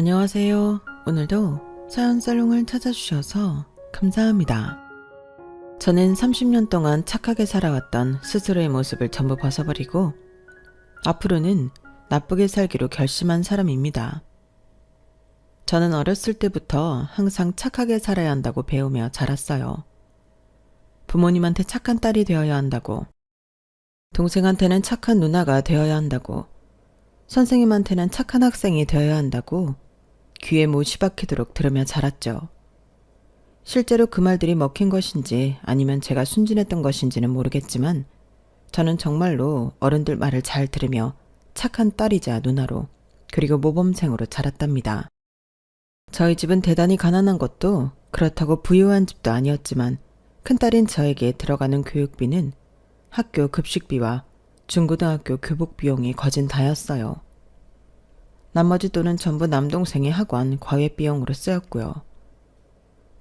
안녕하세요. 오늘도 사연 살롱을 찾아주셔서 감사합니다. 저는 30년 동안 착하게 살아왔던 스스로의 모습을 전부 벗어버리고 앞으로는 나쁘게 살기로 결심한 사람입니다. 저는 어렸을 때부터 항상 착하게 살아야 한다고 배우며 자랐어요. 부모님한테 착한 딸이 되어야 한다고, 동생한테는 착한 누나가 되어야 한다고, 선생님한테는 착한 학생이 되어야 한다고 귀에 못이 박히도록 들으며 자랐죠. 실제로 그 말들이 먹힌 것인지 아니면 제가 순진했던 것인지는 모르겠지만 저는 정말로 어른들 말을 잘 들으며 착한 딸이자 누나로 그리고 모범생으로 자랐답니다. 저희 집은 대단히 가난한 것도 그렇다고 부유한 집도 아니었지만 큰딸인 저에게 들어가는 교육비는 학교 급식비와 중고등학교 교복 비용이 거진 다였어요. 나머지 돈은 전부 남동생의 학원 과외 비용으로 쓰였고요.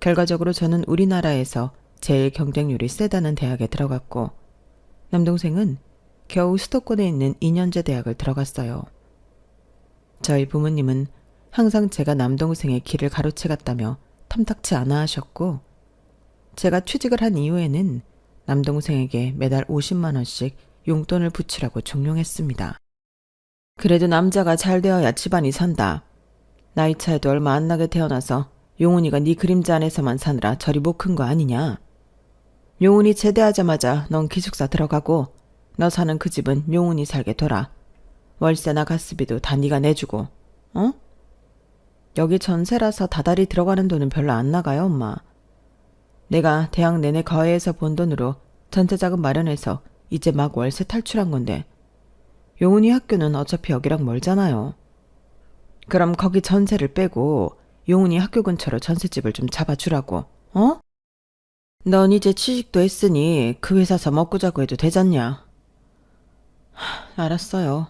결과적으로 저는 우리나라에서 제일 경쟁률이 세다는 대학에 들어갔고 남동생은 겨우 수도권에 있는 2년제 대학을 들어갔어요. 저희 부모님은 항상 제가 남동생의 길을 가로채갔다며 탐탁치 않아 하셨고 제가 취직을 한 이후에는 남동생에게 매달 50만 원씩 용돈을 붙이라고 종용했습니다. 그래도 남자가 잘 되어야 집안이 산다. 나이 차이도 얼마 안 나게 태어나서 용훈이가 네 그림자 안에서만 사느라 저리 못 큰 거 아니냐. 용훈이 제대하자마자 넌 기숙사 들어가고 너 사는 그 집은 용훈이 살게 둬라. 월세나 가스비도 다 네가 내주고. 어? 여기 전세라서 다달이 들어가는 돈은 별로 안 나가요, 엄마. 내가 대학 내내 과외에서 본 돈으로 전세자금 마련해서 이제 막 월세 탈출한 건데 용훈이 학교는 어차피 여기랑 멀잖아요. 그럼 거기 전세를 빼고 용훈이 학교 근처로 전셋집을 좀 잡아주라고. 어? 넌 이제 취직도 했으니 그 회사서 먹고 자고 해도 되잖냐. 알았어요.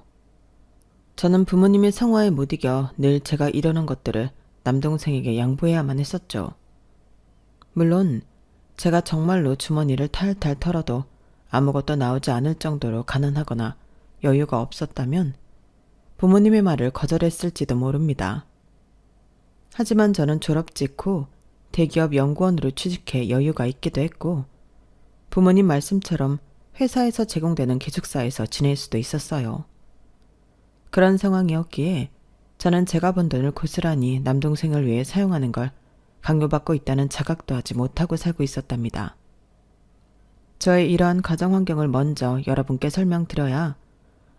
저는 부모님의 성화에 못 이겨 늘 제가 이러는 것들을 남동생에게 양보해야만 했었죠. 물론 제가 정말로 주머니를 탈탈 털어도 아무것도 나오지 않을 정도로 가난하거나 여유가 없었다면 부모님의 말을 거절했을지도 모릅니다. 하지만 저는 졸업 직후 대기업 연구원으로 취직해 여유가 있기도 했고 부모님 말씀처럼 회사에서 제공되는 기숙사에서 지낼 수도 있었어요. 그런 상황이었기에 저는 제가 번 돈을 고스란히 남동생을 위해 사용하는 걸 강요받고 있다는 자각도 하지 못하고 살고 있었답니다. 저의 이러한 가정 환경을 먼저 여러분께 설명드려야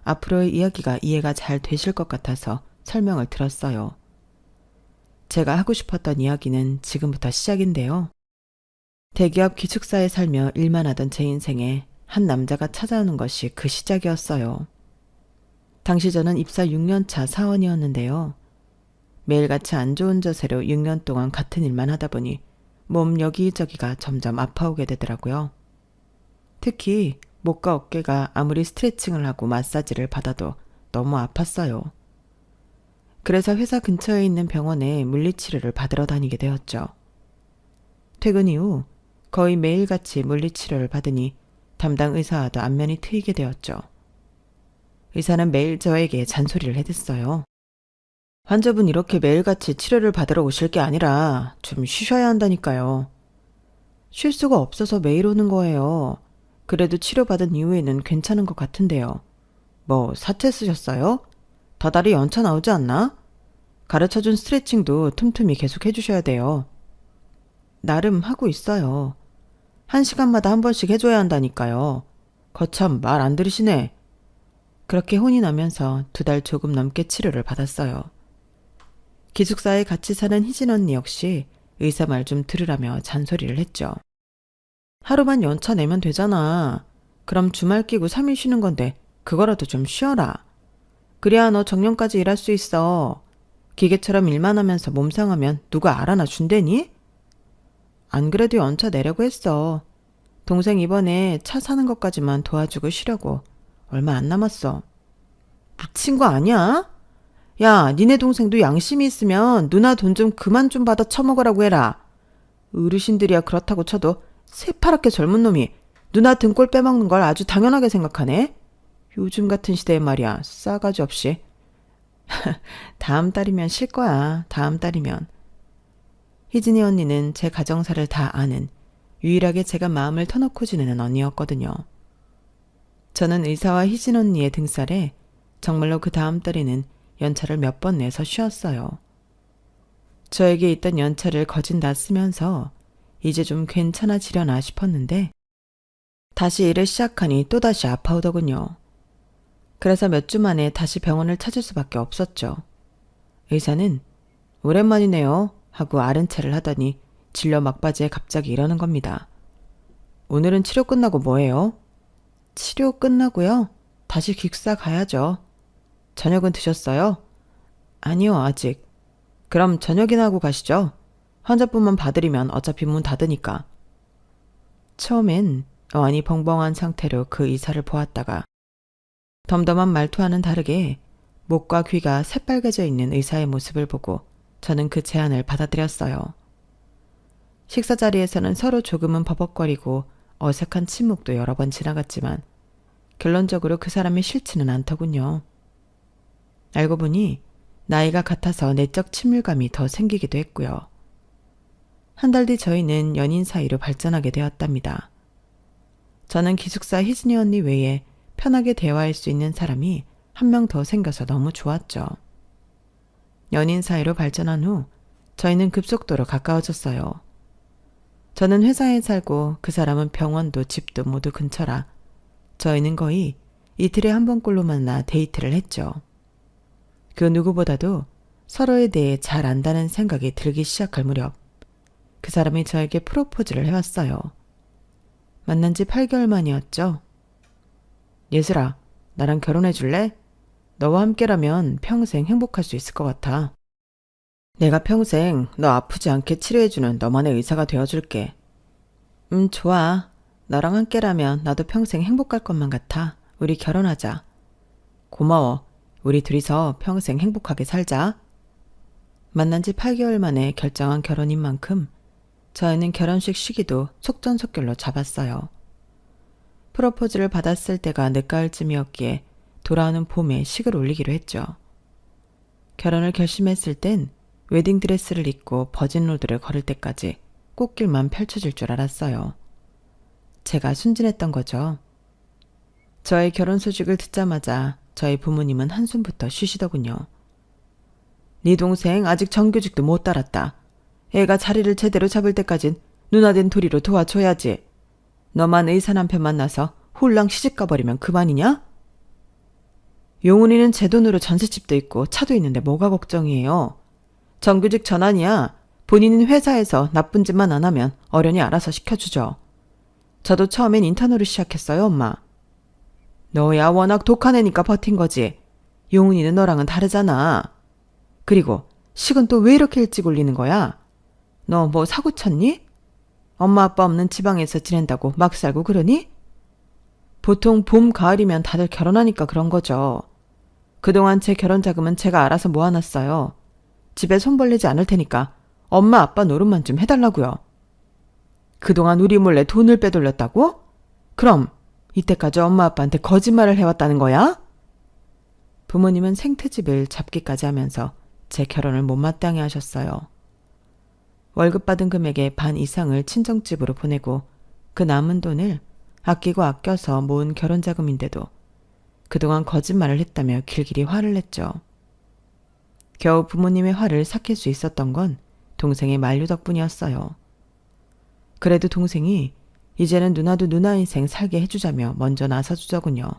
앞으로의 이야기가 이해가 잘 되실 것 같아서 설명을 드렸어요. 제가 하고 싶었던 이야기는 지금부터 시작인데요. 대기업 기숙사에 살며 일만 하던 제 인생에 한 남자가 찾아오는 것이 그 시작이었어요. 당시 저는 입사 6년차 사원이었는데요. 매일같이 안 좋은 자세로 6년 동안 같은 일만 하다 보니 몸 여기저기가 점점 아파오게 되더라고요. 특히 목과 어깨가 아무리 스트레칭을 하고 마사지를 받아도 너무 아팠어요. 그래서 회사 근처에 있는 병원에 물리치료를 받으러 다니게 되었죠. 퇴근 이후 거의 매일같이 물리치료를 받으니 담당 의사와도 안면이 트이게 되었죠. 의사는 매일 저에게 잔소리를 해댔어요. 환자분 이렇게 매일같이 치료를 받으러 오실 게 아니라 좀 쉬셔야 한다니까요. 쉴 수가 없어서 매일 오는 거예요. 그래도 치료받은 이후에는 괜찮은 것 같은데요. 뭐 사채 쓰셨어요? 다달이 연차 나오지 않나? 가르쳐준 스트레칭도 틈틈이 계속 해주셔야 돼요. 나름 하고 있어요. 1시간마다 한 번씩 해줘야 한다니까요. 거참 말 안 들으시네. 그렇게 혼이 나면서 2달 조금 넘게 치료를 받았어요. 기숙사에 같이 사는 희진 언니 역시 의사 말 좀 들으라며 잔소리를 했죠. 하루만 연차 내면 되잖아. 그럼 주말 끼고 3일 쉬는 건데 그거라도 좀 쉬어라. 그래야 너 정년까지 일할 수 있어. 기계처럼 일만 하면서 몸 상하면 누가 알아나 준대니? 안 그래도 연차 내려고 했어. 동생 이번에 차 사는 것까지만 도와주고 쉬려고. 얼마 안 남았어. 미친 거 아니야? 야, 니네 동생도 양심이 있으면 누나 돈 좀 그만 좀 받아 처먹으라고 해라. 어르신들이야 그렇다고 쳐도 새파랗게 젊은 놈이 누나 등골 빼먹는 걸 아주 당연하게 생각하네. 요즘 같은 시대에 말이야 싸가지 없이. 다음 달이면 쉴 거야. 다음 달이면. 희진이 언니는 제 가정사를 다 아는, 유일하게 제가 마음을 터놓고 지내는 언니였거든요. 저는 의사와 희진 언니의 등살에 정말로 그 다음 달에는 연차를 몇 번 내서 쉬었어요. 저에게 있던 연차를 거진 다 쓰면서 이제 좀 괜찮아지려나 싶었는데 다시 일을 시작하니 또다시 아파오더군요. 그래서 몇 주 만에 다시 병원을 찾을 수밖에 없었죠. 의사는 오랜만이네요 하고 아른 체를 하더니 진료 막바지에 갑자기 이러는 겁니다. 오늘은 치료 끝나고 뭐해요? 치료 끝나고요? 다시 기숙사 가야죠. 저녁은 드셨어요? 아니요, 아직. 그럼 저녁이나 하고 가시죠. 환자분만 봐드리면 어차피 문 닫으니까. 처음엔 어안이 벙벙한 상태로 그 의사를 보았다가 덤덤한 말투와는 다르게 목과 귀가 새빨개져 있는 의사의 모습을 보고 저는 그 제안을 받아들였어요. 식사 자리에서는 서로 조금은 버벅거리고 어색한 침묵도 여러 번 지나갔지만 결론적으로 그 사람이 싫지는 않더군요. 알고 보니 나이가 같아서 내적 친밀감이 더 생기기도 했고요. 한 달 뒤 저희는 연인 사이로 발전하게 되었답니다. 저는 기숙사 희진이 언니 외에 편하게 대화할 수 있는 사람이 한 명 더 생겨서 너무 좋았죠. 연인 사이로 발전한 후 저희는 급속도로 가까워졌어요. 저는 회사에 살고 그 사람은 병원도 집도 모두 근처라 저희는 거의 이틀에 한 번꼴로 만나 데이트를 했죠. 그 누구보다도 서로에 대해 잘 안다는 생각이 들기 시작할 무렵 그 사람이 저에게 프로포즈를 해왔어요. 만난 지 8개월 만이었죠. 예슬아, 나랑 결혼해 줄래? 너와 함께라면 평생 행복할 수 있을 것 같아. 내가 평생 너 아프지 않게 치료해주는 너만의 의사가 되어줄게. 좋아. 너랑 함께라면 나도 평생 행복할 것만 같아. 우리 결혼하자. 고마워. 우리 둘이서 평생 행복하게 살자. 만난 지 8개월 만에 결정한 결혼인 만큼 저희는 결혼식 시기도 속전속결로 잡았어요. 프로포즈를 받았을 때가 늦가을쯤이었기에 돌아오는 봄에 식을 올리기로 했죠. 결혼을 결심했을 땐 웨딩드레스를 입고 버진로드를 걸을 때까지 꽃길만 펼쳐질 줄 알았어요. 제가 순진했던 거죠. 저의 결혼 소식을 듣자마자 저희 부모님은 한숨부터 쉬시더군요. 네 동생 아직 정규직도 못 달았다. 애가 자리를 제대로 잡을 때까진 누나된 도리로 도와줘야지. 너만 의사 남편 만나서 홀랑 시집가 버리면 그만이냐? 용훈이는 제 돈으로 전셋집도 있고 차도 있는데 뭐가 걱정이에요. 정규직 전환이야. 본인은 회사에서 나쁜 짓만 안 하면 어련히 알아서 시켜주죠. 저도 처음엔 인턴으로 시작했어요, 엄마. 너야 워낙 독한 애니까 버틴 거지. 용훈이는 너랑은 다르잖아. 그리고 식은 또 왜 이렇게 일찍 올리는 거야? 너 뭐 사고 쳤니? 엄마 아빠 없는 지방에서 지낸다고 막 살고 그러니? 보통 봄, 가을이면 다들 결혼하니까 그런 거죠. 그동안 제 결혼 자금은 제가 알아서 모아놨어요. 집에 손 벌리지 않을 테니까 엄마 아빠 노릇만 좀 해달라고요. 그동안 우리 몰래 돈을 빼돌렸다고? 그럼 이때까지 엄마 아빠한테 거짓말을 해왔다는 거야? 부모님은 생트집을 잡기까지 하면서 제 결혼을 못마땅해 하셨어요. 월급 받은 금액의 반 이상을 친정집으로 보내고 그 남은 돈을 아끼고 아껴서 모은 결혼자금인데도 그동안 거짓말을 했다며 길길이 화를 냈죠. 겨우 부모님의 화를 삭힐 수 있었던 건 동생의 만류 덕분이었어요. 그래도 동생이 이제는 누나도 누나 인생 살게 해주자며 먼저 나서주더군요.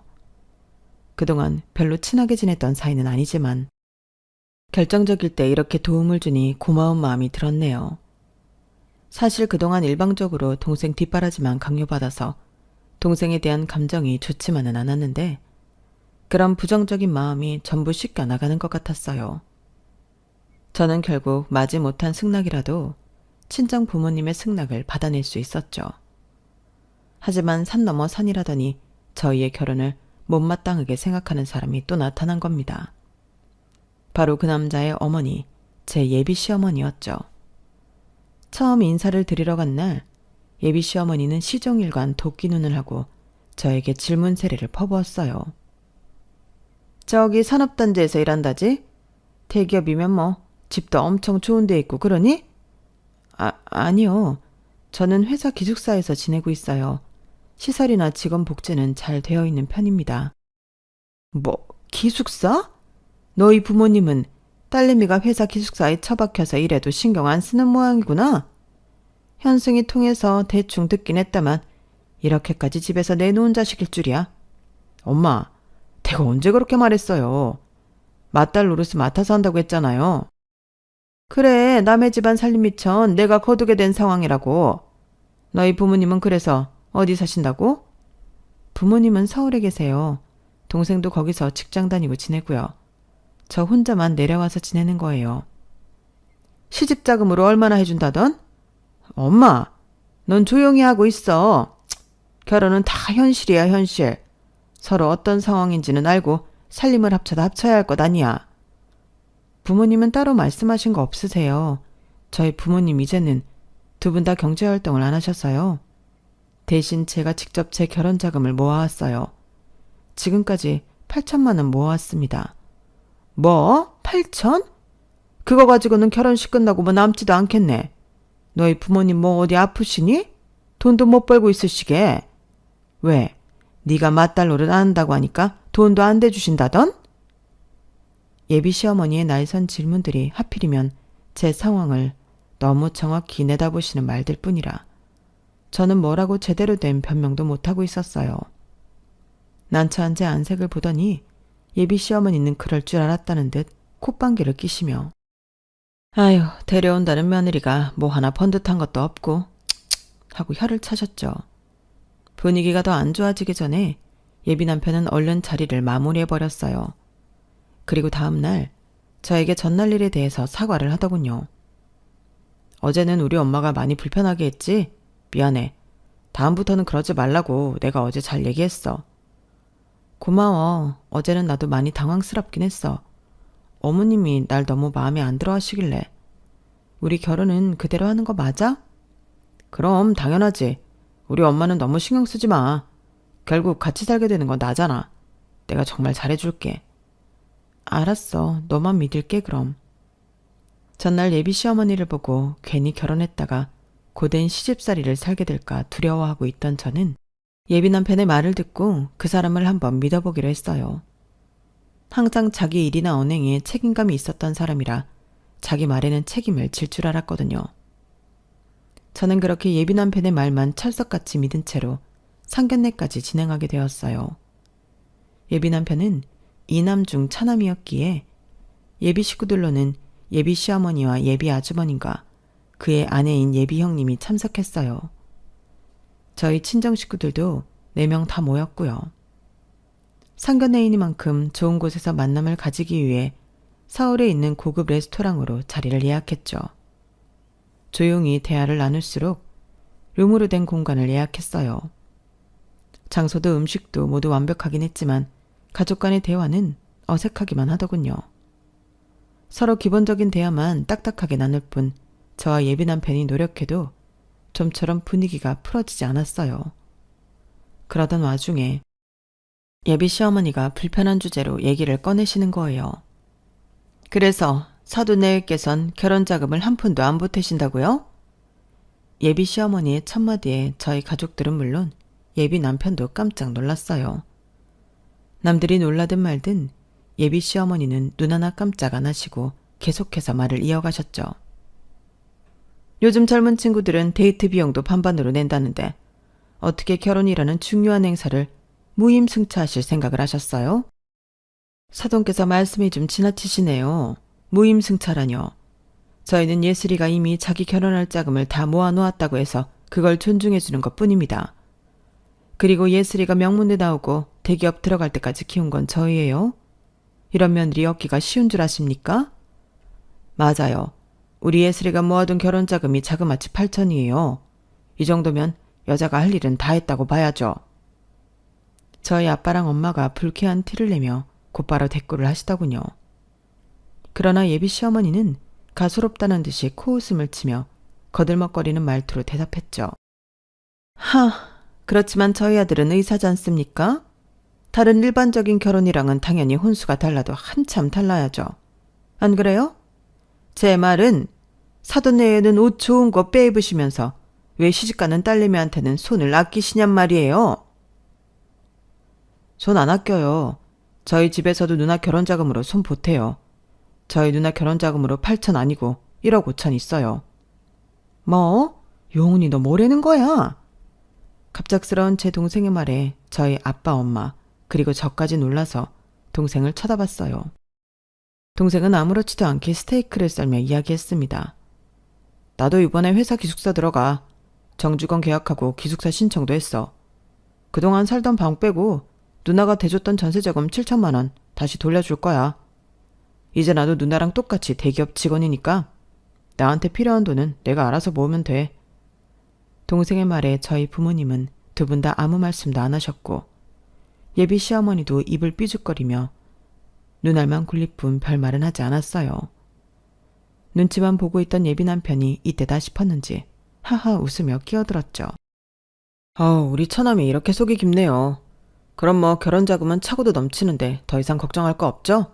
그동안 별로 친하게 지냈던 사이는 아니지만 결정적일 때 이렇게 도움을 주니 고마운 마음이 들었네요. 사실 그동안 일방적으로 동생 뒷바라지만 강요받아서 동생에 대한 감정이 좋지만은 않았는데 그런 부정적인 마음이 전부 씻겨나가는 것 같았어요. 저는 결국 마지못한 승낙이라도 친정 부모님의 승낙을 받아낼 수 있었죠. 하지만 산 넘어 산이라더니 저희의 결혼을 못마땅하게 생각하는 사람이 또 나타난 겁니다. 바로 그 남자의 어머니, 제 예비 시어머니였죠. 처음 인사를 드리러 간 날 예비 시어머니는 시종일관 도끼 눈을 하고 저에게 질문 세례를 퍼부었어요. 저기 산업단지에서 일한다지? 대기업이면 뭐 집도 엄청 좋은 데 있고 그러니? 아니요. 저는 회사 기숙사에서 지내고 있어요. 시설이나 직원 복지는 잘 되어 있는 편입니다. 뭐, 기숙사? 너희 부모님은 딸내미가 회사 기숙사에 처박혀서 일해도 신경 안 쓰는 모양이구나. 현승이 통해서 대충 듣긴 했다만 이렇게까지 집에서 내놓은 자식일 줄이야. 엄마, 내가 언제 그렇게 말했어요. 맏딸 노릇을 맡아서 한다고 했잖아요. 그래, 남의 집안 살림미천 내가 거두게 된 상황이라고. 너희 부모님은 그래서 어디 사신다고? 부모님은 서울에 계세요. 동생도 거기서 직장 다니고 지내고요. 저 혼자만 내려와서 지내는 거예요. 시집 자금으로 얼마나 해준다던? 엄마, 넌 조용히 하고 있어. 결혼은 다 현실이야, 현실. 서로 어떤 상황인지는 알고 살림을 합쳐도 합쳐야 할 것 아니야. 부모님은 따로 말씀하신 거 없으세요. 저희 부모님 이제는 두 분 다 경제활동을 안 하셨어요. 대신 제가 직접 제 결혼 자금을 모아왔어요. 지금까지 8천만 원 모아왔습니다. 뭐? 8천? 그거 가지고는 결혼식 끝나고 뭐 남지도 않겠네. 너희 부모님 뭐 어디 아프시니? 돈도 못 벌고 있으시게. 왜? 네가 맏딸 노릇 안 한다고 하니까 돈도 안 대주신다던? 예비 시어머니의 날선 질문들이 하필이면 제 상황을 너무 정확히 내다보시는 말들 뿐이라 저는 뭐라고 제대로 된 변명도 못하고 있었어요. 난처한 제 안색을 보더니 예비 시어머니는 그럴 줄 알았다는 듯 콧방귀를 끼시며 아유, 데려온다는 며느리가 뭐 하나 번듯한 것도 없고 하고 혀를 차셨죠. 분위기가 더 안 좋아지기 전에 예비 남편은 얼른 자리를 마무리해버렸어요. 그리고 다음날 저에게 전날 일에 대해서 사과를 하더군요. 어제는 우리 엄마가 많이 불편하게 했지? 미안해. 다음부터는 그러지 말라고 내가 어제 잘 얘기했어. 고마워. 어제는 나도 많이 당황스럽긴 했어. 어머님이 날 너무 마음에 안 들어 하시길래. 우리 결혼은 그대로 하는 거 맞아? 그럼 당연하지. 우리 엄마는 너무 신경 쓰지 마. 결국 같이 살게 되는 건 나잖아. 내가 정말 잘해줄게. 알았어. 너만 믿을게 그럼. 전날 예비 시어머니를 보고 괜히 결혼했다가 고된 시집살이를 살게 될까 두려워하고 있던 저는 예비 남편의 말을 듣고 그 사람을 한번 믿어보기로 했어요. 항상 자기 일이나 언행에 책임감이 있었던 사람이라 자기 말에는 책임을 질 줄 알았거든요. 저는 그렇게 예비 남편의 말만 철석같이 믿은 채로 상견례까지 진행하게 되었어요. 예비 남편은 이남 중 차남이었기에 예비 식구들로는 예비 시어머니와 예비 아주머니가 그의 아내인 예비 형님이 참석했어요. 저희 친정 식구들도 4명 다 모였고요. 상견례이니만큼 좋은 곳에서 만남을 가지기 위해 서울에 있는 고급 레스토랑으로 자리를 예약했죠. 조용히 대화를 나눌수록 룸으로 된 공간을 예약했어요. 장소도 음식도 모두 완벽하긴 했지만 가족 간의 대화는 어색하기만 하더군요. 서로 기본적인 대화만 딱딱하게 나눌 뿐 저와 예비 남편이 노력해도 좀처럼 분위기가 풀어지지 않았어요. 그러던 와중에 예비 시어머니가 불편한 주제로 얘기를 꺼내시는 거예요. 그래서 사돈네께선 결혼 자금을 한 푼도 안 보태신다고요? 예비 시어머니의 첫마디에 저희 가족들은 물론 예비 남편도 깜짝 놀랐어요. 남들이 놀라든 말든 예비 시어머니는 눈 하나 깜짝 안 하시고 계속해서 말을 이어가셨죠. 요즘 젊은 친구들은 데이트 비용도 반반으로 낸다는데 어떻게 결혼이라는 중요한 행사를 무임승차하실 생각을 하셨어요? 사돈께서 말씀이 좀 지나치시네요. 무임승차라뇨. 저희는 예슬이가 이미 자기 결혼할 자금을 다 모아놓았다고 해서 그걸 존중해주는 것뿐입니다. 그리고 예슬이가 명문대 나오고 대기업 들어갈 때까지 키운 건 저희예요. 이런 며느리 얻기가 쉬운 줄 아십니까? 맞아요. 우리 예슬이가 모아둔 결혼 자금이 자그마치 8천이에요. 이 정도면 여자가 할 일은 다 했다고 봐야죠. 저희 아빠랑 엄마가 불쾌한 티를 내며 곧바로 대꾸를 하시더군요. 그러나 예비 시어머니는 가소롭다는 듯이 코웃음을 치며 거들먹거리는 말투로 대답했죠. 그렇지만 저희 아들은 의사지 않습니까? 다른 일반적인 결혼이랑은 당연히 혼수가 달라도 한참 달라야죠. 안 그래요? 제 말은 사돈 내에는 옷 좋은 거 빼입으시면서 왜 시집가는 딸내미한테는 손을 아끼시냔 말이에요. 손 안 아껴요. 저희 집에서도 누나 결혼자금으로 손 보태요. 저희 누나 결혼자금으로 8천 아니고 1억 5천 있어요. 뭐? 용훈이 너 뭐라는 거야? 갑작스러운 제 동생의 말에 저희 아빠 엄마 그리고 저까지 놀라서 동생을 쳐다봤어요. 동생은 아무렇지도 않게 스테이크를 썰며 이야기했습니다. 나도 이번에 회사 기숙사 들어가. 정직원 계약하고 기숙사 신청도 했어. 그동안 살던 방 빼고 누나가 대줬던 전세자금 7천만 원 다시 돌려줄 거야. 이제 나도 누나랑 똑같이 대기업 직원이니까 나한테 필요한 돈은 내가 알아서 모으면 돼. 동생의 말에 저희 부모님은 두 분 다 아무 말씀도 안 하셨고 예비 시어머니도 입을 삐죽거리며 눈알만 굴릴 뿐 별말은 하지 않았어요. 눈치만 보고 있던 예비 남편이 이때다 싶었는지 하하 웃으며 끼어들었죠. 우리 처남이 이렇게 속이 깊네요. 그럼 뭐 결혼자금은 차고도 넘치는데 더 이상 걱정할 거 없죠?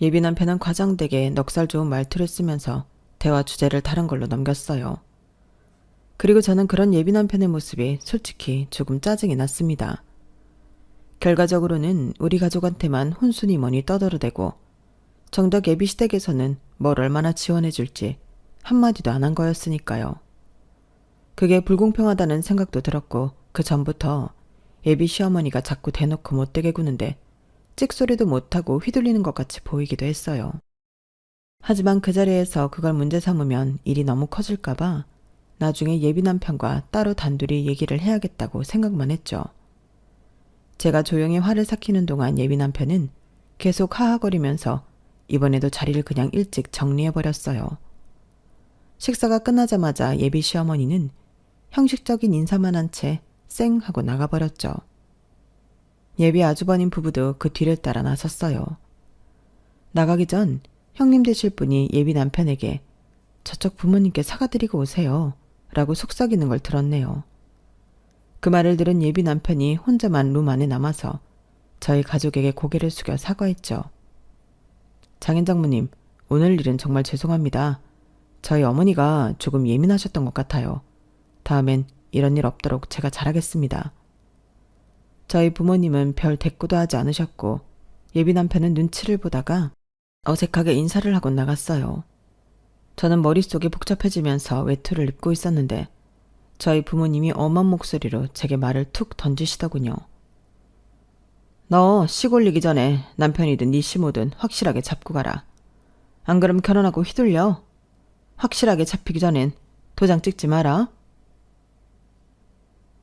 예비 남편은 과장되게 넉살 좋은 말투를 쓰면서 대화 주제를 다른 걸로 넘겼어요. 그리고 저는 그런 예비 남편의 모습이 솔직히 조금 짜증이 났습니다. 결과적으로는 우리 가족한테만 혼순이 뭐니 떠들어대고 정작 예비 시댁에서는 뭘 얼마나 지원해줄지 한마디도 안 한 거였으니까요. 그게 불공평하다는 생각도 들었고 그 전부터 예비 시어머니가 자꾸 대놓고 못되게 구는데 찍소리도 못하고 휘둘리는 것 같이 보이기도 했어요. 하지만 그 자리에서 그걸 문제 삼으면 일이 너무 커질까봐 나중에 예비 남편과 따로 단둘이 얘기를 해야겠다고 생각만 했죠. 제가 조용히 화를 삭히는 동안 예비 남편은 계속 하하거리면서 이번에도 자리를 그냥 일찍 정리해버렸어요. 식사가 끝나자마자 예비 시어머니는 형식적인 인사만 한 채 쌩 하고 나가버렸죠. 예비 아주버님 부부도 그 뒤를 따라 나섰어요. 나가기 전 형님 되실 분이 예비 남편에게 저쪽 부모님께 사과드리고 오세요 라고 속삭이는 걸 들었네요. 그 말을 들은 예비 남편이 혼자만 룸 안에 남아서 저희 가족에게 고개를 숙여 사과했죠. 장인 장모님, 오늘 일은 정말 죄송합니다. 저희 어머니가 조금 예민하셨던 것 같아요. 다음엔 이런 일 없도록 제가 잘하겠습니다. 저희 부모님은 별 대꾸도 하지 않으셨고 예비 남편은 눈치를 보다가 어색하게 인사를 하고 나갔어요. 저는 머릿속이 복잡해지면서 외투를 입고 있었는데 저희 부모님이 엄한 목소리로 제게 말을 툭 던지시더군요. 너 시골리기 전에 남편이든 네 시모든 확실하게 잡고 가라. 안 그럼 결혼하고 휘둘려. 확실하게 잡히기 전엔 도장 찍지 마라.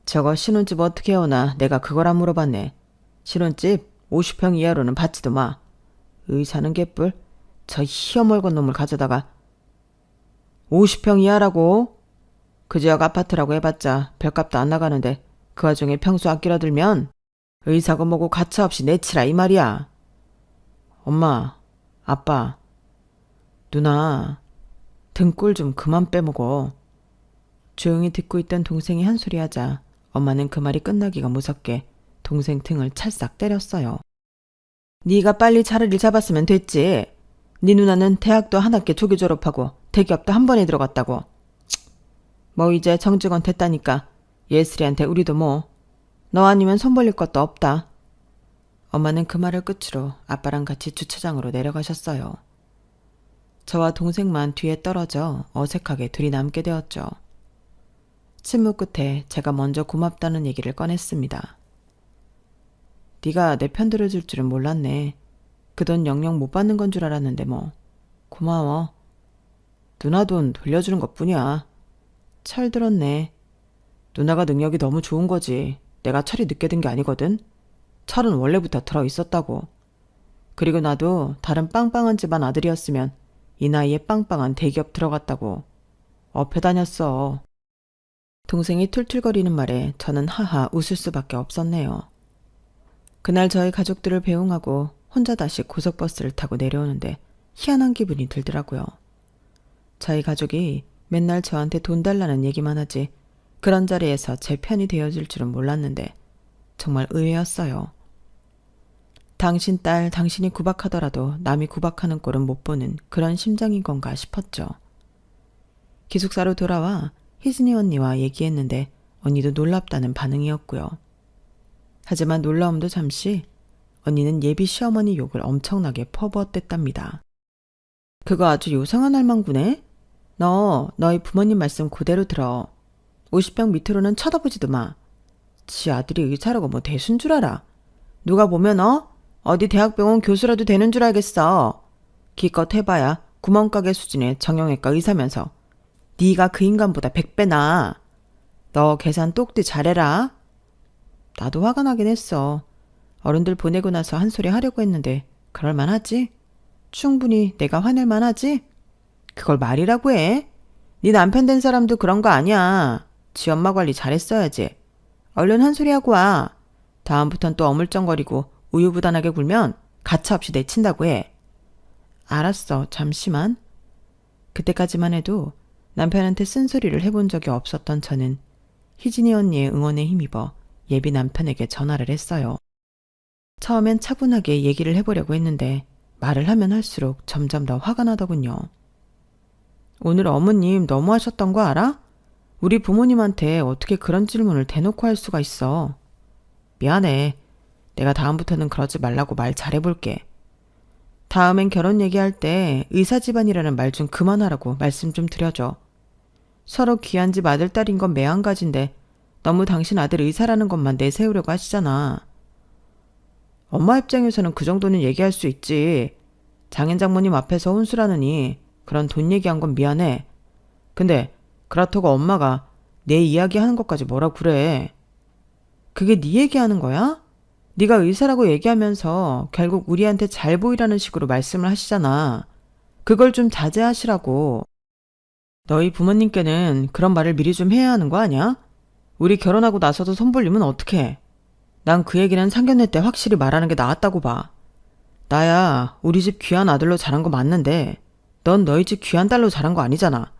저거 신혼집 어떻게 해오나 내가 그걸 안 물어봤네. 신혼집 50평 이하로는 받지도 마. 의사는 개뿔. 저 희어멀건 놈을 가져다가 50평 이하라고? 그 지역 아파트라고 해봤자 별값도 안 나가는데 그 와중에 평수 아끼려 들면 의사고 뭐고 가차없이 내치라 이 말이야. 엄마, 아빠, 누나 등골 좀 그만 빼먹어. 조용히 듣고 있던 동생이 한 소리 하자 엄마는 그 말이 끝나기가 무섭게 동생 등을 찰싹 때렸어요. 네가 빨리 차라리 잡았으면 됐지. 네 누나는 대학도 한 학기 조기 졸업하고 대기업도 한 번에 들어갔다고. 뭐 이제 정직원 됐다니까 예슬이한테 우리도 뭐. 너 아니면 손 벌릴 것도 없다. 엄마는 그 말을 끝으로 아빠랑 같이 주차장으로 내려가셨어요. 저와 동생만 뒤에 떨어져 어색하게 둘이 남게 되었죠. 침묵 끝에 제가 먼저 고맙다는 얘기를 꺼냈습니다. 네가 내 편 들어줄 줄은 몰랐네. 그 돈 영영 못 받는 건 줄 알았는데 뭐. 고마워. 누나 돈 돌려주는 것뿐이야. 철 들었네. 누나가 능력이 너무 좋은 거지. 내가 철이 늦게 든 게 아니거든. 철은 원래부터 들어있었다고. 그리고 나도 다른 빵빵한 집안 아들이었으면 이 나이에 빵빵한 대기업 들어갔다고. 업혀 다녔어. 동생이 툴툴거리는 말에 저는 하하 웃을 수밖에 없었네요. 그날 저희 가족들을 배웅하고 혼자 다시 고속버스를 타고 내려오는데 희한한 기분이 들더라고요. 저희 가족이 맨날 저한테 돈 달라는 얘기만 하지 그런 자리에서 제 편이 되어줄 줄은 몰랐는데 정말 의외였어요. 당신 딸 당신이 구박하더라도 남이 구박하는 꼴은 못 보는 그런 심정인 건가 싶었죠. 기숙사로 돌아와 희진이 언니와 얘기했는데 언니도 놀랍다는 반응이었고요. 하지만 놀라움도 잠시 언니는 예비 시어머니 욕을 엄청나게 퍼부었댔답니다. 그거 아주 요상한 할망구네? 너희 부모님 말씀 그대로 들어. 50병 밑으로는 쳐다보지도 마. 지 아들이 의사라고 뭐 대수인 줄 알아. 누가 보면 어디 대학병원 교수라도 되는 줄 알겠어. 기껏 해봐야 구멍가게 수준의 정형외과 의사면서 네가 그 인간보다 100배 나아. 너 계산 똑띠 잘해라. 나도 화가 나긴 했어. 어른들 보내고 나서 한 소리 하려고 했는데 그럴만하지? 충분히 내가 화낼만 하지? 그걸 말이라고 해? 네 남편 된 사람도 그런 거 아니야. 지 엄마 관리 잘했어야지. 얼른 한 소리 하고 와. 다음부턴 또 어물쩡거리고 우유부단하게 굴면 가차없이 내친다고 해. 알았어. 잠시만. 그때까지만 해도 남편한테 쓴소리를 해본 적이 없었던 저는 희진이 언니의 응원에 힘입어 예비 남편에게 전화를 했어요. 처음엔 차분하게 얘기를 해보려고 했는데 말을 하면 할수록 점점 더 화가 나더군요. 오늘 어머님 너무하셨던 거 알아? 우리 부모님한테 어떻게 그런 질문을 대놓고 할 수가 있어. 미안해. 내가 다음부터는 그러지 말라고 말 잘해볼게. 다음엔 결혼 얘기할 때 의사 집안이라는 말 좀 그만하라고 말씀 좀 드려줘. 서로 귀한 집 아들딸인 건 매한가지인데 너무 당신 아들 의사라는 것만 내세우려고 하시잖아. 엄마 입장에서는 그 정도는 얘기할 수 있지. 장인 장모님 앞에서 혼술하느니 그런 돈 얘기한 건 미안해. 근데 그렇다고 엄마가 내 이야기하는 것까지 뭐라 그래. 그게 네 얘기하는 거야? 네가 의사라고 얘기하면서 결국 우리한테 잘 보이라는 식으로 말씀을 하시잖아. 그걸 좀 자제하시라고. 너희 부모님께는 그런 말을 미리 좀 해야 하는 거 아니야? 우리 결혼하고 나서도 손벌리면 어떡해. 난 그 얘기는 상견례 때 확실히 말하는 게 나았다고 봐. 나야 우리 집 귀한 아들로 자란 거 맞는데 넌 너희 집 귀한 딸로 자란 거 아니잖아.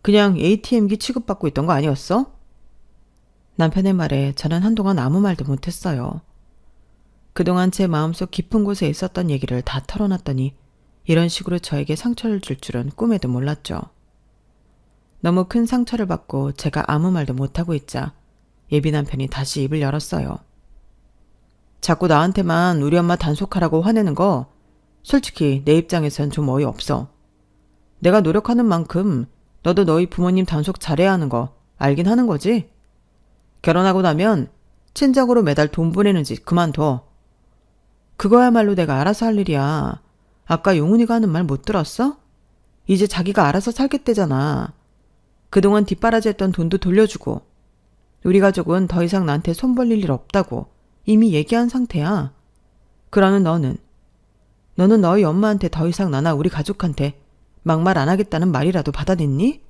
그냥 ATM기 취급받고 있던 거 아니었어? 남편의 말에 저는 한동안 아무 말도 못했어요. 그동안 제 마음속 깊은 곳에 있었던 얘기를 다 털어놨더니 이런 식으로 저에게 상처를 줄 줄은 꿈에도 몰랐죠. 너무 큰 상처를 받고 제가 아무 말도 못하고 있자 예비 남편이 다시 입을 열었어요. 자꾸 나한테만 우리 엄마 단속하라고 화내는 거 솔직히 내 입장에선 좀 어이없어. 내가 노력하는 만큼 너도 너희 부모님 단속 잘해야 하는 거 알긴 하는 거지? 결혼하고 나면 친정으로 매달 돈 보내는 짓 그만둬. 그거야말로 내가 알아서 할 일이야. 아까 용훈이가 하는 말 못 들었어? 이제 자기가 알아서 살겠대잖아. 그동안 뒷바라지했던 돈도 돌려주고 우리 가족은 더 이상 나한테 손 벌릴 일 없다고 이미 얘기한 상태야. 그러는 너는 너희 엄마한테 더 이상 나나 우리 가족한테 막말 안 하겠다는 말이라도 받아냈니?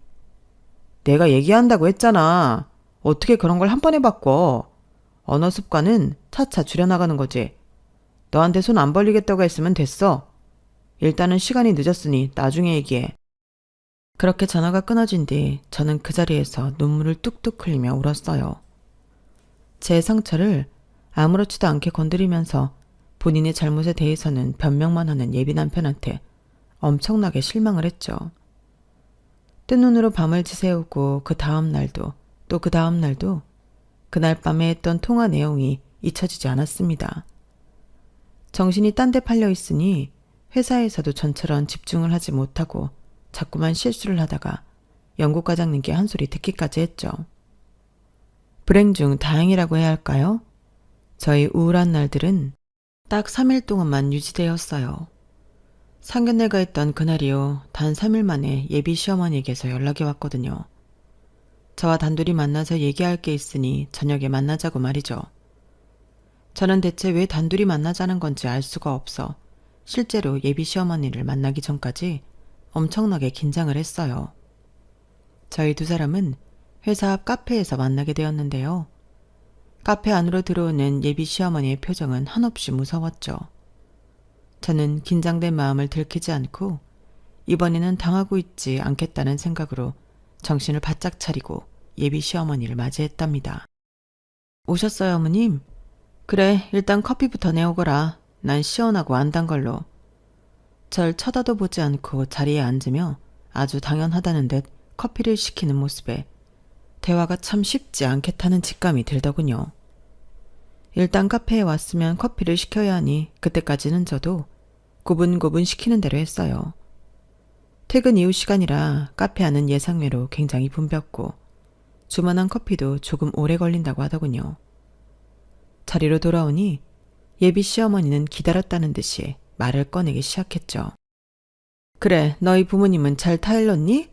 내가 얘기한다고 했잖아. 어떻게 그런 걸 한 번에 바꿔. 언어 습관은 차차 줄여나가는 거지. 너한테 손 안 벌리겠다고 했으면 됐어. 일단은 시간이 늦었으니 나중에 얘기해. 그렇게 전화가 끊어진 뒤 저는 그 자리에서 눈물을 뚝뚝 흘리며 울었어요. 제 상처를 아무렇지도 않게 건드리면서 본인의 잘못에 대해서는 변명만 하는 예비 남편한테 엄청나게 실망을 했죠. 뜬 눈으로 밤을 지새우고 그 다음 날도 또 그 다음 날도 그날 밤에 했던 통화 내용이 잊혀지지 않았습니다. 정신이 딴 데 팔려 있으니 회사에서도 전처럼 집중을 하지 못하고 자꾸만 실수를 하다가 영국 과장님께 한 소리 듣기까지 했죠. 불행 중 다행이라고 해야 할까요? 저희 우울한 날들은 딱 3일 동안만 유지되었어요. 상견례가 있던 그날이요. 단 3일 만에 예비 시어머니에게서 연락이 왔거든요. 저와 단둘이 만나서 얘기할 게 있으니 저녁에 만나자고 말이죠. 저는 대체 왜 단둘이 만나자는 건지 알 수가 없어 실제로 예비 시어머니를 만나기 전까지 엄청나게 긴장을 했어요. 저희 두 사람은 회사 앞 카페에서 만나게 되었는데요. 카페 안으로 들어오는 예비 시어머니의 표정은 한없이 무서웠죠. 저는 긴장된 마음을 들키지 않고 이번에는 당하고 있지 않겠다는 생각으로 정신을 바짝 차리고 예비 시어머니를 맞이했답니다. 오셨어요, 어머님? 그래, 일단 커피부터 내오거라. 난 시원하고 안단 걸로. 절 쳐다도 보지 않고 자리에 앉으며 아주 당연하다는 듯 커피를 시키는 모습에 대화가 참 쉽지 않겠다는 직감이 들더군요. 일단 카페에 왔으면 커피를 시켜야 하니 그때까지는 저도 고분고분 시키는 대로 했어요. 퇴근 이후 시간이라 카페 안은 예상외로 굉장히 붐볐고 주문한 커피도 조금 오래 걸린다고 하더군요. 자리로 돌아오니 예비 시어머니는 기다렸다는 듯이 말을 꺼내기 시작했죠. 그래, 너희 부모님은 잘 타일렀니?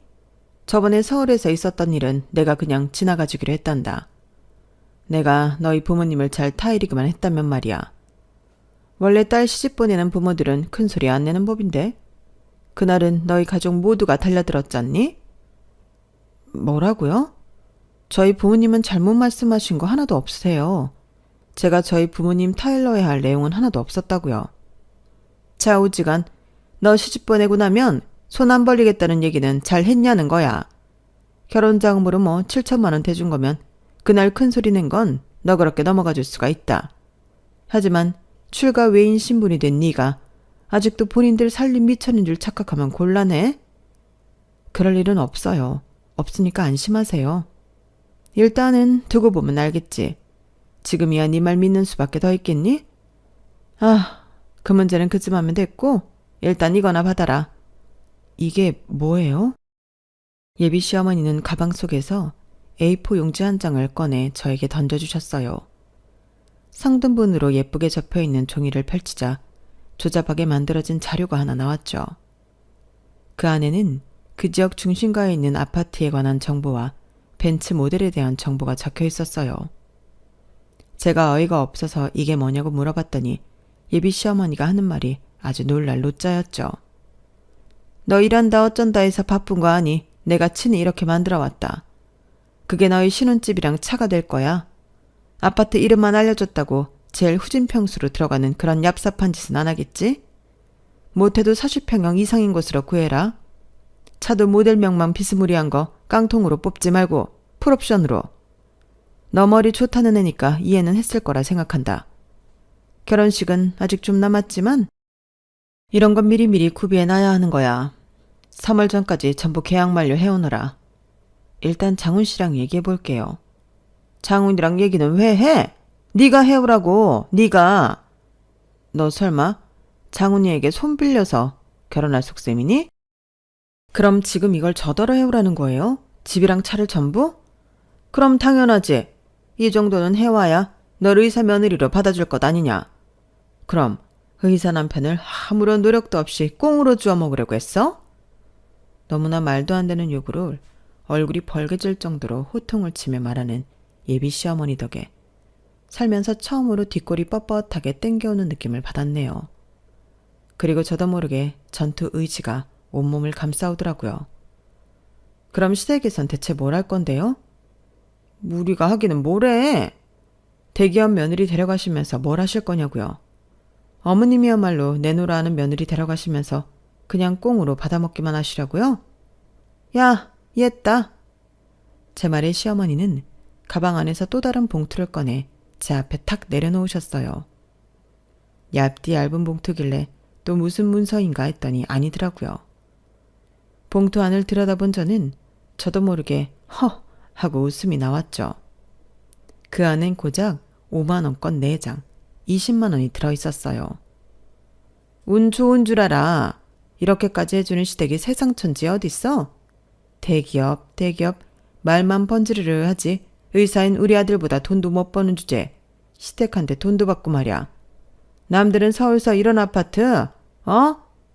저번에 서울에서 있었던 일은 내가 그냥 지나가주기로 했단다. 내가 너희 부모님을 잘 타이르기만 했다면 말이야. 원래 딸 시집 보내는 부모들은 큰 소리 안 내는 법인데 그날은 너희 가족 모두가 달려들었잖니? 뭐라고요? 저희 부모님은 잘못 말씀하신 거 하나도 없으세요. 제가 저희 부모님 타일러야 할 내용은 하나도 없었다고요. 자, 오지간 너 시집 보내고 나면 손 안 벌리겠다는 얘기는 잘 했냐는 거야. 결혼자금으로 뭐 7천만 원 대준 거면 그날 큰 소리 낸 건 너그럽게 넘어가 줄 수가 있다. 하지만 출가 외인 신분이 된 네가 아직도 본인들 살림 미천인 줄 착각하면 곤란해? 그럴 일은 없어요. 없으니까 안심하세요. 일단은 두고 보면 알겠지. 지금이야 네 말 믿는 수밖에 더 있겠니? 아, 그 문제는 그쯤 하면 됐고 일단 이거나 받아라. 이게 뭐예요? 예비 시어머니는 가방 속에서 A4 용지 한 장을 꺼내 저에게 던져주셨어요. 상등분으로 예쁘게 접혀있는 종이를 펼치자 조잡하게 만들어진 자료가 하나 나왔죠. 그 안에는 그 지역 중심가에 있는 아파트에 관한 정보와 벤츠 모델에 대한 정보가 적혀 있었어요. 제가 어이가 없어서 이게 뭐냐고 물어봤더니 예비 시어머니가 하는 말이 아주 놀랄 노자였죠. 너 일한다 어쩐다 해서 바쁜 거 아니? 내가 친히 이렇게 만들어 왔다. 그게 너희 신혼집이랑 차가 될 거야. 아파트 이름만 알려줬다고 제일 후진 평수로 들어가는 그런 얍삽한 짓은 안 하겠지? 못해도 40평형 이상인 곳으로 구해라. 차도 모델명만 비스무리한 거 깡통으로 뽑지 말고 풀옵션으로. 너 머리 좋다는 애니까 이해는 했을 거라 생각한다. 결혼식은 아직 좀 남았지만 이런 건 미리미리 구비해놔야 하는 거야. 3월 전까지 전부 계약 만료 해오너라. 일단 장훈 씨랑 얘기해 볼게요. 장훈이랑 얘기는 왜 해? 네가 해오라고. 네가. 너 설마 장훈이에게 손 빌려서 결혼할 속셈이니? 그럼 지금 이걸 저더러 해오라는 거예요? 집이랑 차를 전부? 그럼 당연하지. 이 정도는 해와야 널 의사 며느리로 받아줄 것 아니냐. 그럼 의사 남편을 아무런 노력도 없이 꽁으로 주워 먹으려고 했어? 너무나 말도 안 되는 요구를 얼굴이 벌개질 정도로 호통을 치며 말하는 예비 시어머니 덕에 살면서 처음으로 뒷골이 뻣뻣하게 땡겨오는 느낌을 받았네요. 그리고 저도 모르게 전투 의지가 온몸을 감싸오더라고요. 그럼 시댁에선 대체 뭘 할 건데요? 우리가 하기는 뭐래? 대기업 며느리 데려가시면서 뭘 하실 거냐고요. 어머님이야말로 내놓으라 하는 며느리 데려가시면서 그냥 꽁으로 받아먹기만 하시라고요? 야, 옛다. 제 말에 시어머니는 가방 안에서 또 다른 봉투를 꺼내 제 앞에 탁 내려놓으셨어요. 얇디 얇은 봉투길래 또 무슨 문서인가 했더니 아니더라고요. 봉투 안을 들여다본 저는 저도 모르게 허 하고 웃음이 나왔죠. 그 안엔 고작 5만원권 4장 20만원이 들어있었어요. 운 좋은 줄 알아. 이렇게까지 해주는 시댁이 세상천지에 어딨어? 대기업 말만 번지르르 하지 의사인 우리 아들보다 돈도 못 버는 주제 시댁한테 돈도 받고 말이야. 남들은 서울서 이런 아파트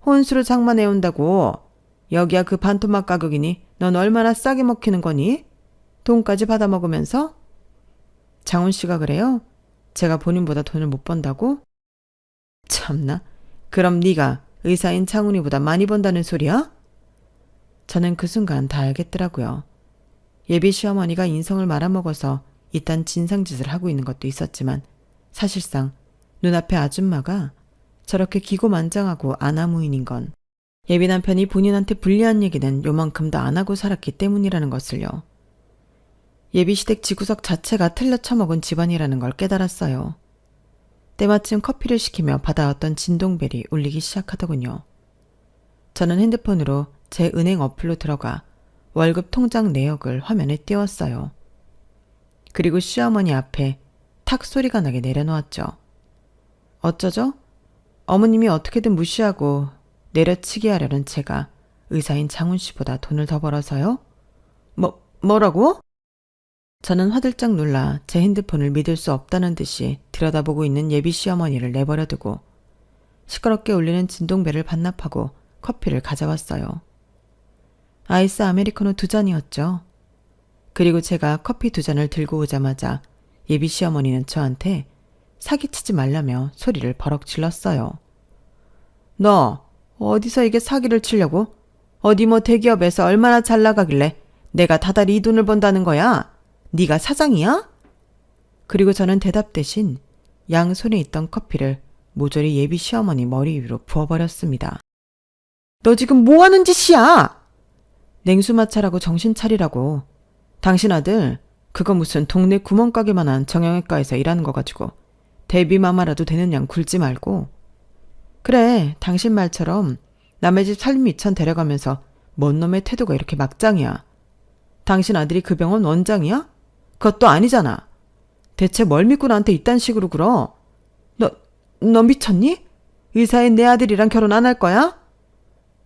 혼수로 장만해온다고. 여기야 그 반토막 가격이니 넌 얼마나 싸게 먹히는 거니? 돈까지 받아먹으면서? 장훈 씨가 그래요? 제가 본인보다 돈을 못 번다고? 참나. 그럼 네가 의사인 장훈이보다 많이 번다는 소리야? 저는 그 순간 다 알겠더라고요. 예비 시어머니가 인성을 말아먹어서 이딴 진상짓을 하고 있는 것도 있었지만 사실상 눈앞에 아줌마가 저렇게 기고만장하고 아나무인인 건 예비 남편이 본인한테 불리한 얘기는 요만큼도 안 하고 살았기 때문이라는 것을요. 예비 시댁 지구석 자체가 틀려 처먹은 집안이라는 걸 깨달았어요. 때마침 커피를 시키며 받아왔던 진동벨이 울리기 시작하더군요. 저는 핸드폰으로 제 은행 어플로 들어가 월급 통장 내역을 화면에 띄웠어요. 그리고 시어머니 앞에 탁 소리가 나게 내려놓았죠. 어쩌죠? 어머님이 어떻게든 무시하고 내려치게 하려는 제가 의사인 장훈 씨보다 돈을 더 벌어서요? 뭐라고? 저는 화들짝 놀라 제 핸드폰을 믿을 수 없다는 듯이 들여다보고 있는 예비 시어머니를 내버려두고 시끄럽게 울리는 진동벨을 반납하고 커피를 가져왔어요. 아이스 아메리카노 2잔이었죠. 그리고 제가 커피 2잔을 들고 오자마자 예비 시어머니는 저한테 사기치지 말라며 소리를 버럭 질렀어요. 너 어디서 이게 사기를 치려고? 어디 뭐 대기업에서 얼마나 잘 나가길래 내가 다달이 이 돈을 번다는 거야? 네가 사장이야? 그리고 저는 대답 대신 양손에 있던 커피를 모조리 예비 시어머니 머리 위로 부어버렸습니다. 너 지금 뭐 하는 짓이야? 냉수마찰하고 정신 차리라고. 당신 아들 그거 무슨 동네 구멍가게만한 정형외과에서 일하는 거 가지고 데뷔마마라도 되는 양 굴지 말고. 그래, 당신 말처럼 남의 집 살림미천 데려가면서 뭔 놈의 태도가 이렇게 막장이야. 당신 아들이 그 병원 원장이야? 그것도 아니잖아. 대체 뭘 믿고 나한테 이딴 식으로 굴어? 너 미쳤니? 의사인 내 아들이랑 결혼 안 할 거야?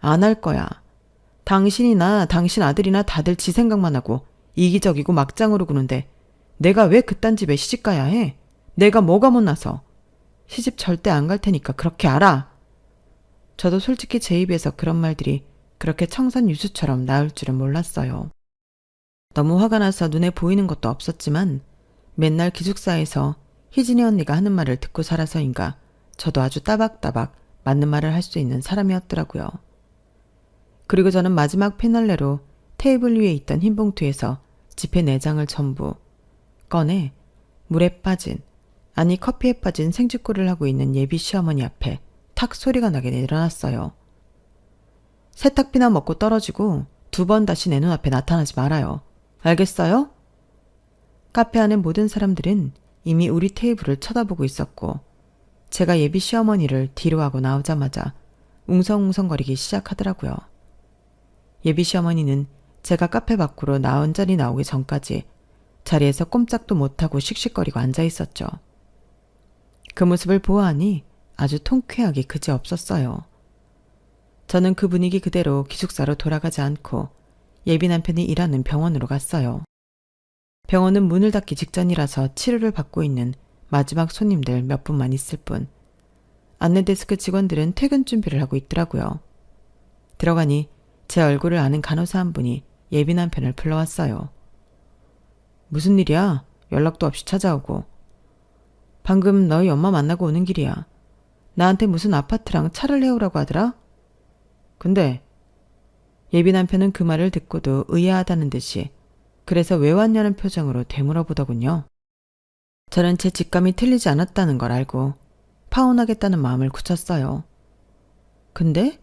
안 할 거야. 당신이나 당신 아들이나 다들 지 생각만 하고 이기적이고 막장으로 구는데 내가 왜 그딴 집에 시집 가야 해? 내가 뭐가 못나서. 시집 절대 안 갈 테니까 그렇게 알아. 저도 솔직히 제 입에서 그런 말들이 그렇게 청산유수처럼 나올 줄은 몰랐어요. 너무 화가 나서 눈에 보이는 것도 없었지만 맨날 기숙사에서 희진이 언니가 하는 말을 듣고 살아서인가 저도 아주 따박따박 맞는 말을 할 수 있는 사람이었더라고요. 그리고 저는 마지막 피날레로 테이블 위에 있던 흰 봉투에서 지폐 4장을 전부 꺼내 물에 빠진, 아니 커피에 빠진 생쥐꼴을 하고 있는 예비 시어머니 앞에 탁 소리가 나게 내려놨어요. 세탁비나 먹고 떨어지고 2번 다시 내 눈앞에 나타나지 말아요. 알겠어요? 카페 안의 모든 사람들은 이미 우리 테이블을 쳐다보고 있었고 제가 예비 시어머니를 뒤로 하고 나오자마자 웅성웅성거리기 시작하더라고요. 예비 시어머니는 제가 카페 밖으로 나 혼자리 나오기 전까지 자리에서 꼼짝도 못하고 씩씩거리고 앉아있었죠. 그 모습을 보아하니 아주 통쾌하기 그지없었어요. 저는 그 분위기 그대로 기숙사로 돌아가지 않고 예비 남편이 일하는 병원으로 갔어요. 병원은 문을 닫기 직전이라서 치료를 받고 있는 마지막 손님들 몇 분만 있을 뿐 안내데스크 직원들은 퇴근 준비를 하고 있더라고요. 들어가니 제 얼굴을 아는 간호사 한 분이 예비 남편을 불러왔어요. 무슨 일이야? 연락도 없이 찾아오고. 방금 너희 엄마 만나고 오는 길이야. 나한테 무슨 아파트랑 차를 내오라고 하더라? 근데 예비 남편은 그 말을 듣고도 의아하다는 듯이 그래서 왜 왔냐는 표정으로 되물어보더군요. 저는 제 직감이 틀리지 않았다는 걸 알고 파혼하겠다는 마음을 굳혔어요. 근데?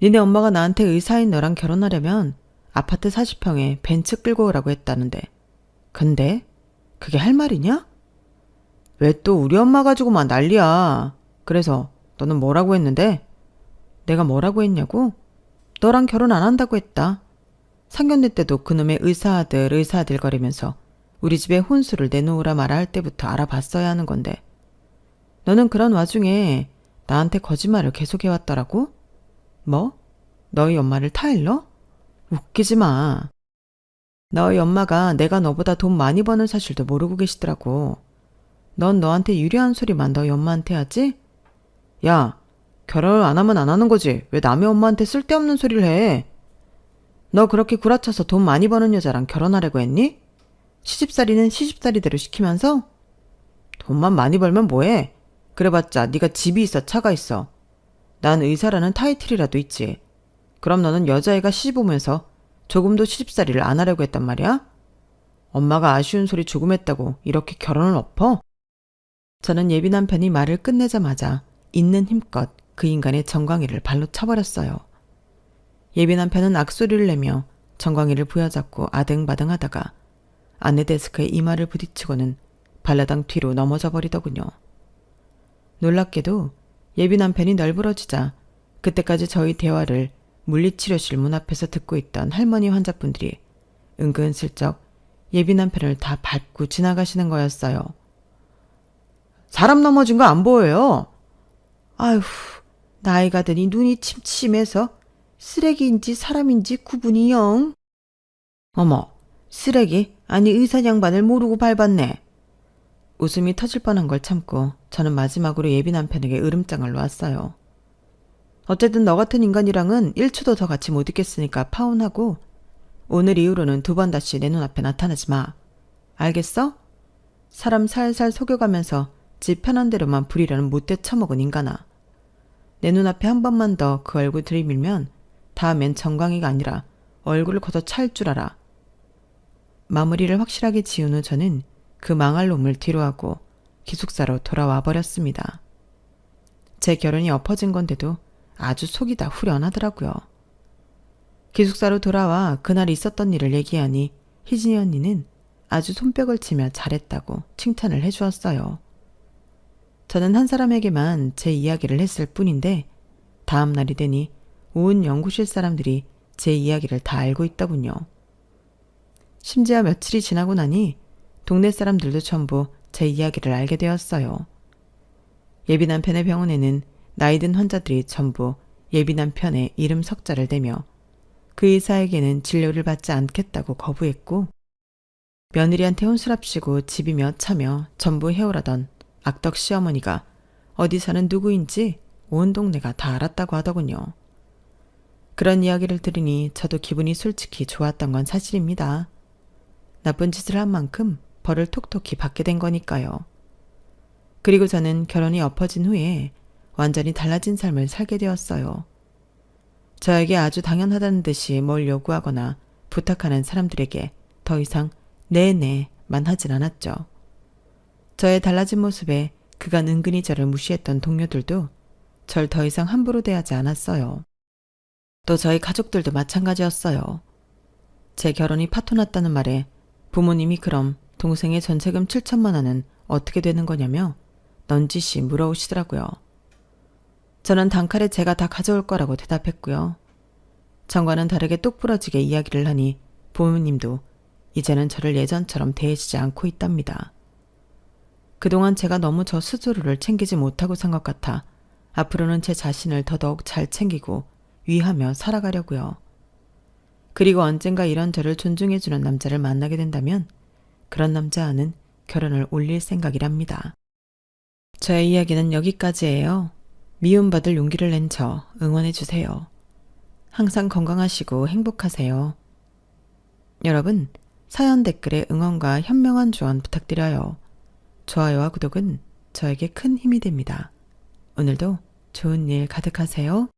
니네 엄마가 나한테 의사인 너랑 결혼하려면 아파트 40평에 벤츠 끌고 오라고 했다는데. 근데? 그게 할 말이냐? 왜 또 우리 엄마 가지고만 난리야. 그래서 너는 뭐라고 했는데? 내가 뭐라고 했냐고? 너랑 결혼 안 한다고 했다. 상견례 때도 그놈의 의사아들 거리면서 우리 집에 혼수를 내놓으라 마라 할 때부터 알아봤어야 하는 건데. 너는 그런 와중에 나한테 거짓말을 계속해왔더라고? 뭐? 너희 엄마를 타일러? 웃기지 마. 너희 엄마가 내가 너보다 돈 많이 버는 사실도 모르고 계시더라고. 넌 너한테 유리한 소리만 너희 엄마한테 하지? 야, 결혼을 안 하면 안 하는 거지. 왜 남의 엄마한테 쓸데없는 소리를 해? 너 그렇게 구라쳐서 돈 많이 버는 여자랑 결혼하려고 했니? 시집살이는 시집살이대로 시키면서? 돈만 많이 벌면 뭐해? 그래봤자 네가 집이 있어 차가 있어. 난 의사라는 타이틀이라도 있지. 그럼 너는 여자애가 시집 오면서 조금도 시집살이를 안 하려고 했단 말이야? 엄마가 아쉬운 소리 조금 했다고 이렇게 결혼을 엎어? 저는 예비 남편이 말을 끝내자마자 있는 힘껏 그 인간의 정광이를 발로 차버렸어요. 예비 남편은 악소리를 내며 정광이를 부여잡고 아등바등하다가 안내 데스크에 이마를 부딪히고는 발라당 뒤로 넘어져 버리더군요. 놀랍게도 예비 남편이 널브러지자 그때까지 저희 대화를 물리치료실 문 앞에서 듣고 있던 할머니 환자분들이 은근슬쩍 예비 남편을 다 밟고 지나가시는 거였어요. 사람 넘어진 거 안 보여요? 아휴, 나이가 드니 눈이 침침해서 쓰레기인지 사람인지 구분이 영. 어머, 쓰레기? 아니 의사 양반을 모르고 밟았네. 웃음이 터질 뻔한 걸 참고 저는 마지막으로 예비 남편에게 으름장을 놓았어요. 어쨌든 너 같은 인간이랑은 1초도 더 같이 못 있겠으니까 파혼하고 오늘 이후로는 2번 다시 내 눈앞에 나타나지 마. 알겠어? 사람 살살 속여가면서 지 편한 대로만 부리려는 못돼 처먹은 인간아. 내 눈앞에 한 번만 더 그 얼굴 들이밀면 다음엔 정강이가 아니라 얼굴을 걷어 찰 줄 알아. 마무리를 확실하게 지은 후 저는 그 망할 놈을 뒤로하고 기숙사로 돌아와 버렸습니다. 제 결혼이 엎어진 건데도 아주 속이 다 후련하더라고요. 기숙사로 돌아와 그날 있었던 일을 얘기하니 희진이 언니는 아주 손뼉을 치며 잘했다고 칭찬을 해주었어요. 저는 한 사람에게만 제 이야기를 했을 뿐인데 다음 날이 되니 온 연구실 사람들이 제 이야기를 다 알고 있더군요. 심지어 며칠이 지나고 나니 동네 사람들도 전부 제 이야기를 알게 되었어요. 예비 남편의 병원에는 나이든 환자들이 전부 예비 남편의 이름 석자를 대며 그 의사에게는 진료를 받지 않겠다고 거부했고 며느리한테 혼술합시고 집이며 차며 전부 해오라던 악덕 시어머니가 어디서는 누구인지 온 동네가 다 알았다고 하더군요. 그런 이야기를 들으니 저도 기분이 솔직히 좋았던 건 사실입니다. 나쁜 짓을 한 만큼 벌을 톡톡히 받게 된 거니까요. 그리고 저는 결혼이 엎어진 후에 완전히 달라진 삶을 살게 되었어요. 저에게 아주 당연하다는 듯이 뭘 요구하거나 부탁하는 사람들에게 더 이상 네네만 하진 않았죠. 저의 달라진 모습에 그간 은근히 저를 무시했던 동료들도 절 더 이상 함부로 대하지 않았어요. 또 저희 가족들도 마찬가지였어요. 제 결혼이 파토났다는 말에 부모님이 그럼 동생의 전세금 7천만 원은 어떻게 되는 거냐며 넌지시 물어오시더라고요. 저는 단칼에 제가 다 가져올 거라고 대답했고요. 전과는 다르게 똑부러지게 이야기를 하니 부모님도 이제는 저를 예전처럼 대해주지 않고 있답니다. 그동안 제가 너무 저 스스로를 챙기지 못하고 산 것 같아 앞으로는 제 자신을 더더욱 잘 챙기고 위하며 살아가려고요. 그리고 언젠가 이런 저를 존중해주는 남자를 만나게 된다면 그런 남자와는 결혼을 올릴 생각이랍니다. 저의 이야기는 여기까지예요. 미움받을 용기를 낸 저 응원해주세요. 항상 건강하시고 행복하세요. 여러분, 사연 댓글에 응원과 현명한 조언 부탁드려요. 좋아요와 구독은 저에게 큰 힘이 됩니다. 오늘도 좋은 일 가득하세요.